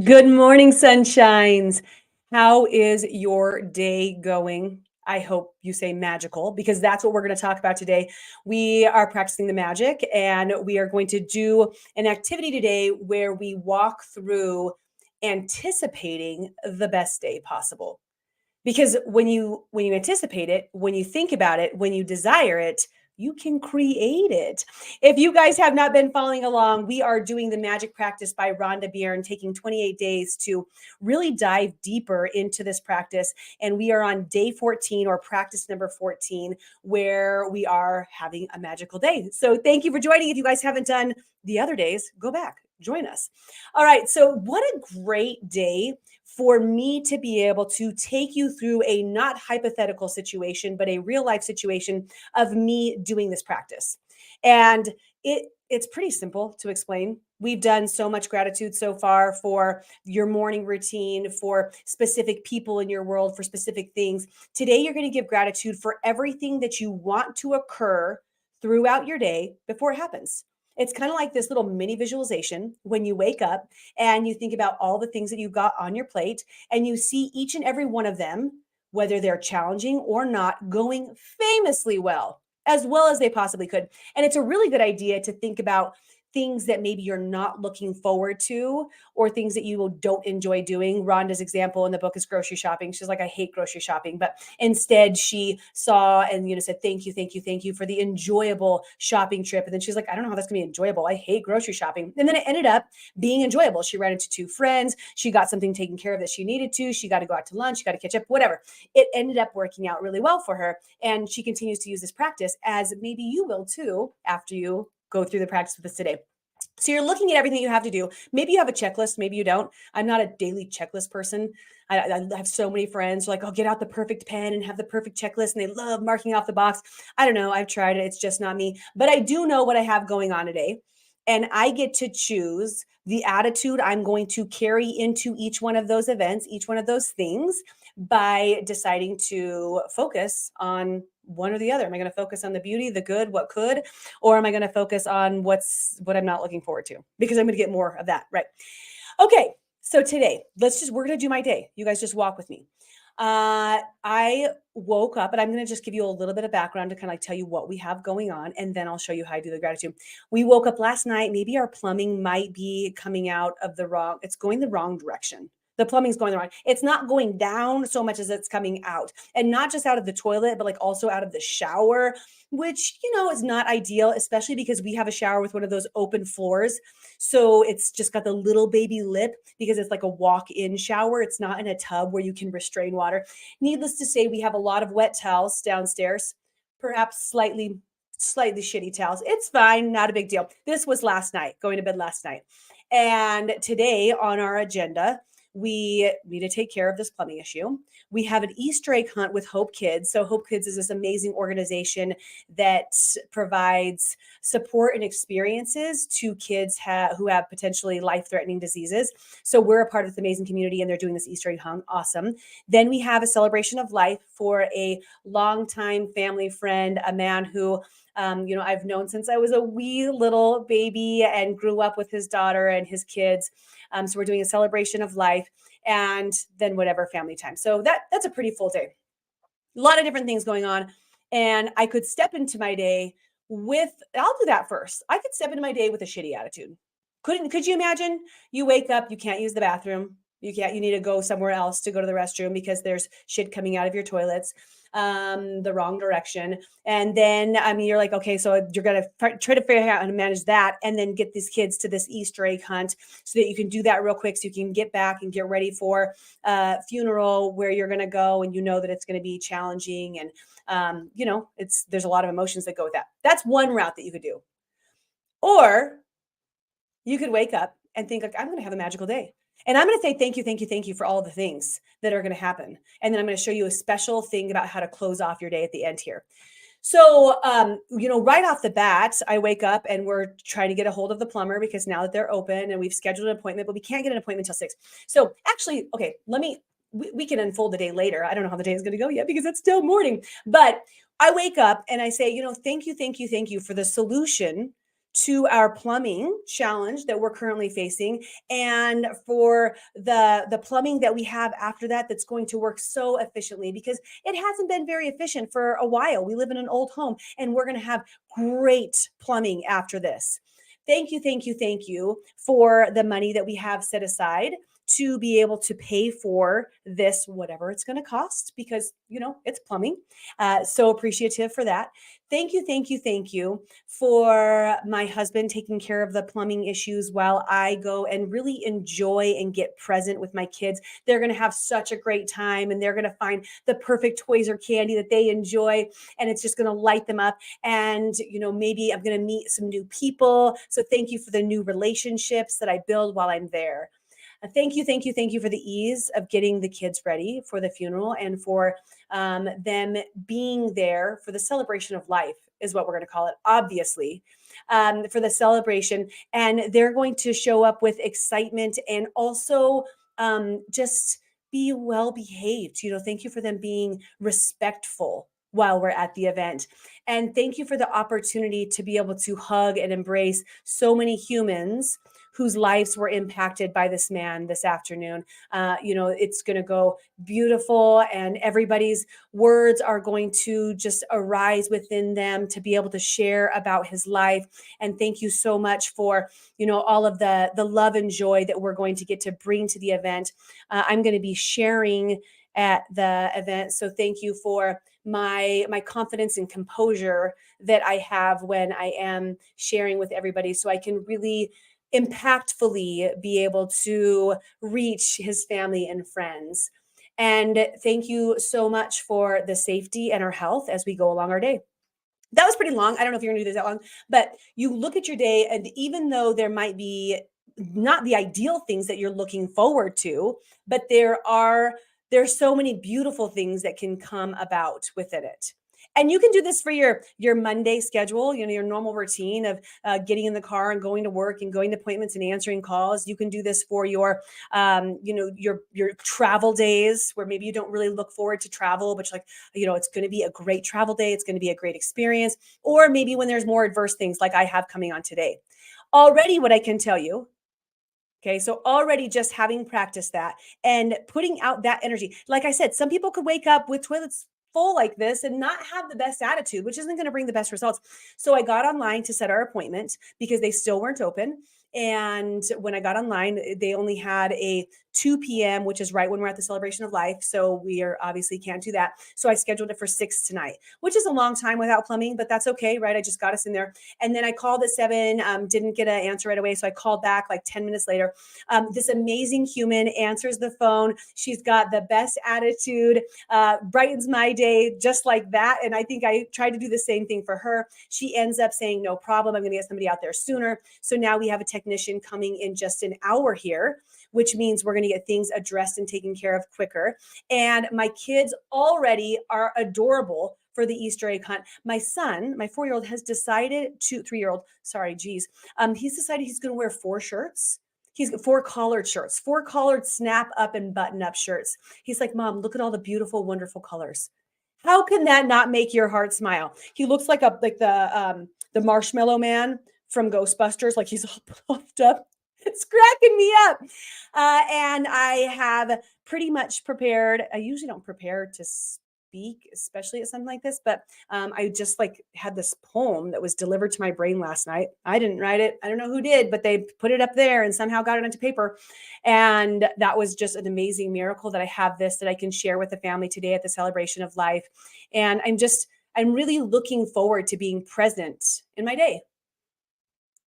Good morning, sunshines. How is your day going? I hope you say magical because that's what we're going to talk about today. We are practicing the magic and we are going to do an activity today where we walk through anticipating the best day possible. Because when you anticipate it, when you think about it, when you desire it, you can create it. If you guys have not been following along, we are doing the magic practice by Rhonda Byrne, taking 28 days to really dive deeper into this practice. And we are on day 14 or practice number 14, where we are having a magical day. So thank you for joining. If you guys haven't done the other days, go back, join us. All right. So, what a great day for me to be able to take you through a not hypothetical situation, but a real life situation of me doing this practice. And it's pretty simple to explain. We've done so much gratitude so far for your morning routine, for specific people in your world, for specific things. Today, you're going to give gratitude for everything that you want to occur throughout your day before it happens. It's kind of like this little mini visualization when you wake up and you think about all the things that you've got on your plate and you see each and every one of them, whether they're challenging or not, going famously well as they possibly could. And it's a really good idea to think about things that maybe you're not looking forward to or things that you don't enjoy doing. Rhonda's example in the book is grocery shopping. She's like, I hate grocery shopping, but instead she saw and said, thank you, thank you, thank you for the enjoyable shopping trip. And then she's like, I don't know how that's gonna be enjoyable. I hate grocery shopping. And then it ended up being enjoyable. She ran into two friends. She got something taken care of that she needed to. She got to go out to lunch. She got to catch up, whatever. It ended up working out really well for her. And she continues to use this practice, as maybe you will too after you go through the practice with us today. So you're looking at everything you have to do. Maybe you have a checklist, maybe you don't. I'm not a daily checklist person. I have so many friends who are like, oh, get out the perfect pen and have the perfect checklist. And they love marking off the box. I don't know. I've tried it. It's just not me. But I do know what I have going on today. And I get to choose the attitude I'm going to carry into each one of those events, each one of those things, by deciding to focus on one or the other. Am I going to focus on the beauty, the good, what could, or am I going to focus on what I'm not looking forward to? Because I'm going to get more of that, right? Okay, so today, we're going to do my day. You guys just walk with me. I woke up, and I'm going to just give you a little bit of background to kind of like tell you what we have going on, and then I'll show you how I do the gratitude. We woke up last night. Maybe our plumbing might be coming out of it's going the wrong direction. The plumbing's going the wrong. It's not going down so much as it's coming out, and not just out of the toilet, but like also out of the shower, which, is not ideal, especially because we have a shower with one of those open floors. So it's just got the little baby lip because it's like a walk-in shower. It's not in a tub where you can restrain water. Needless to say, we have a lot of wet towels downstairs, perhaps slightly shitty towels. It's fine, not a big deal. This was last night, going to bed last night. And today on our agenda, we need to take care of this plumbing issue. We have an Easter egg hunt with Hope Kids. So Hope Kids is this amazing organization that provides support and experiences to kids who have potentially life-threatening diseases. So we're a part of this amazing community, and they're doing this Easter egg hunt. Awesome. Then we have a celebration of life for a longtime family friend, a man who I've known since I was a wee little baby and grew up with his daughter and his kids. So we're doing a celebration of life and then whatever family time. So that's a pretty full day. A lot of different things going on. And I could step into my day I'll do that first. I could step into my day with a shitty attitude. Could you imagine? You wake up, you can't use the bathroom. You need to go somewhere else to go to the restroom because there's shit coming out of your toilets, the wrong direction. And then, you're like, okay, so you're going to try to figure out how to manage that and then get these kids to this Easter egg hunt so that you can do that real quick so you can get back and get ready for a funeral where you're going to go and that it's going to be challenging. And, there's a lot of emotions that go with that. That's one route that you could do. Or you could wake up and think like, I'm going to have a magical day. And I'm going to say thank you, thank you, thank you for all the things that are going to happen. And then I'm going to show you a special thing about how to close off your day at the end here. So, right off the bat, I wake up and we're trying to get a hold of the plumber because now that they're open and we've scheduled an appointment, but we can't get an appointment until 6. So actually, okay, we can unfold the day later. I don't know how the day is going to go yet because it's still morning, but I wake up and I say, thank you, thank you, thank you for the solution to our plumbing challenge that we're currently facing, and for the plumbing that we have after that, that's going to work so efficiently, because it hasn't been very efficient for a while. We live in an old home, and we're going to have great plumbing after this. Thank you, thank you, thank you for the money that we have set aside to be able to pay for this, whatever it's going to cost, because, it's plumbing. So appreciative for that. Thank you, thank you, thank you for my husband taking care of the plumbing issues while I go and really enjoy and get present with my kids. They're going to have such a great time, and they're going to find the perfect toys or candy that they enjoy, and it's just going to light them up. And, maybe I'm going to meet some new people. So thank you for the new relationships that I build while I'm there. Thank you, thank you, thank you for the ease of getting the kids ready for the funeral, and for them being there for the celebration of life, is what we're going to call it, obviously, for the celebration. And they're going to show up with excitement, and also just be well behaved. Thank you for them being respectful while we're at the event. And thank you for the opportunity to be able to hug and embrace so many humans whose lives were impacted by this man this afternoon. It's going to go beautiful, and everybody's words are going to just arise within them to be able to share about his life. And thank you so much for, all of the love and joy that we're going to get to bring to the event. I'm going to be sharing at the event. So thank you for my confidence and composure that I have when I am sharing with everybody, so I can really impactfully be able to reach his family and friends. And thank you so much for the safety and our health as we go along our day. That was pretty long. I don't know if you're going to do this that long, but you look at your day, and even though there might be not the ideal things that you're looking forward to, but there's so many beautiful things that can come about within it. And you can do this for your Monday schedule, your normal routine of getting in the car and going to work and going to appointments and answering calls. You can do this for your travel days, where maybe you don't really look forward to travel, but you're like, it's going to be a great travel day. It's going to be a great experience. Or maybe when there's more adverse things like I have coming on today. Already, what I can tell you, okay, so already just having practiced that and putting out that energy. Like I said, some people could wake up with toilets full like this and not have the best attitude, which isn't going to bring the best results. So I got online to set our appointment because they still weren't open. And when I got online, they only had a 2 p.m., which is right when we're at the celebration of life. So we are obviously can't do that. So I scheduled it for 6 tonight, which is a long time without plumbing, but that's okay, right? I just got us in there. And then I called at 7, didn't get an answer right away. So I called back like 10 minutes later. This amazing human answers the phone. She's got the best attitude, brightens my day just like that. And I think I tried to do the same thing for her. She ends up saying, no problem, I'm going to get somebody out there sooner. So now we have a technician coming in just an hour here, which means we're going to get things addressed and taken care of quicker. And my kids already are adorable for the Easter egg hunt. My son, my 4-year-old, has decided to 3-year-old, sorry, geez. He's decided he's going to wear 4 shirts. He's got 4 collared shirts, 4 collared snap up and button up shirts. He's like, Mom, look at all the beautiful, wonderful colors. How can that not make your heart smile? He looks like the Marshmallow Man from Ghostbusters, like he's all puffed up. It's cracking me up. And I have pretty much prepared. I usually don't prepare to speak, especially at something like this, but I just had this poem that was delivered to my brain last night. I didn't write it. I don't know who did, but they put it up there and somehow got it onto paper. And that was just an amazing miracle that I have this, that I can share with the family today at the celebration of life. And I'm really looking forward to being present in my day.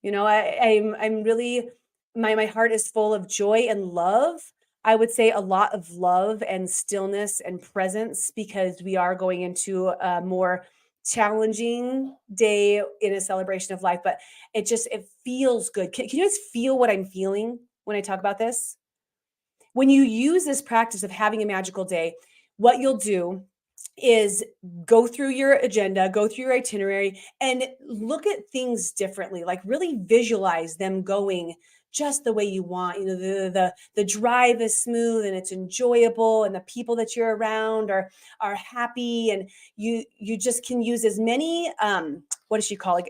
I'm really, my heart is full of joy and love. I would say a lot of love and stillness and presence, because we are going into a more challenging day in a celebration of life, but it feels good. Can you guys feel what I'm feeling when I talk about this? When you use this practice of having a magical day, what you'll do is go through your agenda, go through your itinerary, and look at things differently. Like really visualize them going just the way you want. The drive is smooth and it's enjoyable, and the people that you're around are happy, and you just can use as many what does she call it?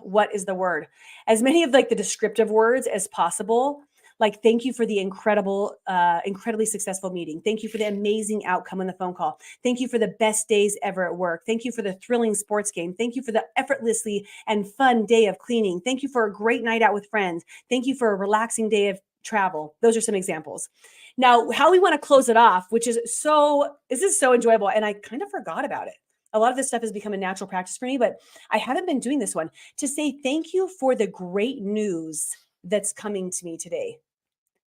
What is the word? As many of like the descriptive words as possible. Like, thank you for the incredibly successful meeting. Thank you for the amazing outcome on the phone call. Thank you for the best days ever at work. Thank you for the thrilling sports game. Thank you for the effortlessly and fun day of cleaning. Thank you for a great night out with friends. Thank you for a relaxing day of travel. Those are some examples. Now, how we want to close it off, which is this is so enjoyable, and I kind of forgot about it. A lot of this stuff has become a natural practice for me, but I haven't been doing this one, to say thank you for the great news that's coming to me today.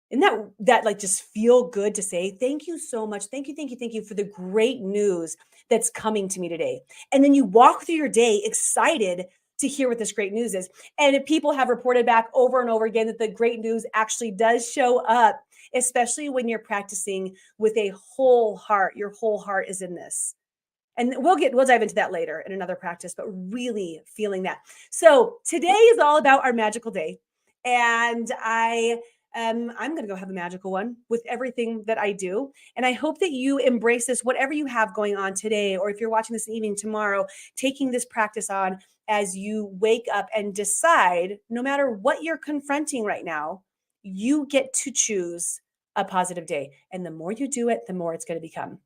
Isn't that like just feel good to say, thank you so much. Thank you for the great news that's coming to me today. And then you walk through your day excited to hear what this great news is. And if people have reported back over and over again that the great news actually does show up, especially when you're practicing with a whole heart. Your whole heart is in this. And we'll dive into that later in another practice, but really feeling that. So today is all about our magical day. And I'm going to go have a magical one with everything that I do. And I hope that you embrace this, whatever you have going on today, or if you're watching this evening, tomorrow, taking this practice on as you wake up and decide, no matter what you're confronting right now, you get to choose a positive day. And the more you do it, the more it's going to become.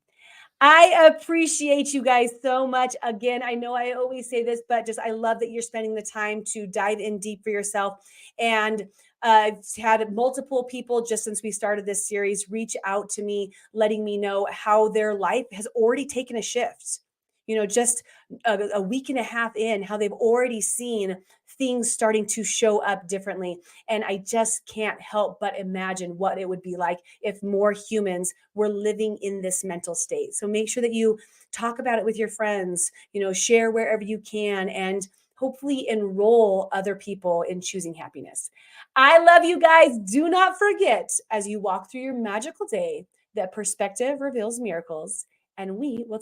I appreciate you guys so much. Again, I know I always say this, but just I love that you're spending the time to dive in deep for yourself. And I've had multiple people just since we started this series reach out to me, letting me know how their life has already taken a shift. Just a week and a half in, how they've already seen things starting to show up differently. And I just can't help but imagine what it would be like if more humans were living in this mental state. So make sure that you talk about it with your friends, share wherever you can, and hopefully enroll other people in choosing happiness. I love you guys. Do not forget, as you walk through your magical day, that perspective reveals miracles, and we will